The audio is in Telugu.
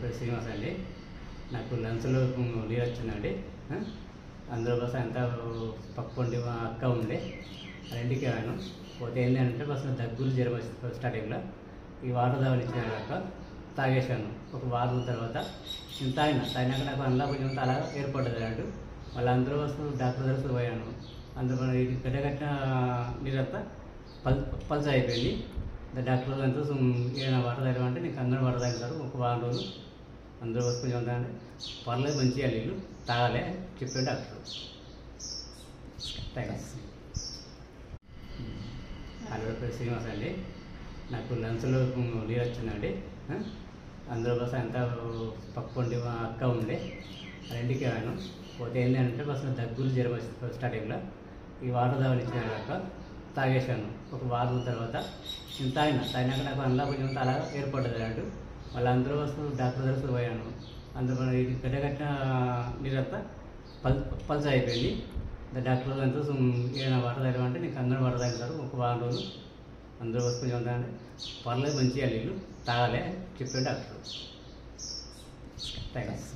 పేరు శ్రీనివాస్ అండి. నాకు లంచ్లో నీరు వచ్చిందండి. అందులో కోసం ఎంత పక్కండి మా అక్క ఉండే వాళ్ళ ఇంటికి వెళ్ళాను. పోతే ఏంటంటే అసలు దగ్గులు జ్వరం వచ్చింది స్టార్టింగ్లో. ఈ వాటర్ తాగనిచ్చిన తాగేశాను. ఒక వారం తర్వాత నేను తాగినాక నాకు అందులో కొంచెం తల ఏర్పడ్డది అన్నట్టు. వాళ్ళందరూ వస్తూ డాక్టర్ దగ్గర పోయాను. అందులో ఇది గడ్డగట్టిన నీరంతా పల్చ అయిపోయింది. డాక్టర్ అంతా ఏదైనా వాటర్ తాగమంటే నీకు అందరూ వాటర్ తాగుతారు ఒక వారం రోజులు అందరూ వస్తూ కొంచెం ఉందంటే పర్లేదు మంచిగా నీళ్ళు తాగాలి చెప్పాడు డాక్టర్. థ్యాంక్స్. హలో పేరు శ్రీనివాస్ అండి. నాకు లంచ్లో నీరు వచ్చిందండి. అందులో కోసం ఎంత పక్కండి మా అక్క ఉండే వాళ్ళ ఇంటికి వెళ్ళాను. పోతే ఏంటంటే అసలు దగ్గులు జ్వరం వచ్చింది స్టార్టింగ్లో. ఈ వాటర్ తాగనిచ్చిన తాగేశాను. ఒక వారం తర్వాత నేను తాగినాక నాకు అందులో కొంచెం తల ఏర్పడ్డది అన్నట్టు. వాళ్ళందరూ వస్తూ డాక్టర్ దగ్గర పోయాను. అందులో ఇది గడ్డగట్టిన నీరంతా పల్చ అయిపోయింది. డాక్టర్ అంతా ఏదైనా వాటర్ తాగమంటే నీకు అందరూ వాటర్ తాగుతారు ఒక వారం రోజులు అందరూ వస్తూ కొంచెం ఉందంటే పర్లేదు మంచిగా నీళ్ళు తాగాలి చెప్పాడు డాక్టర్. థ్యాంక్స్.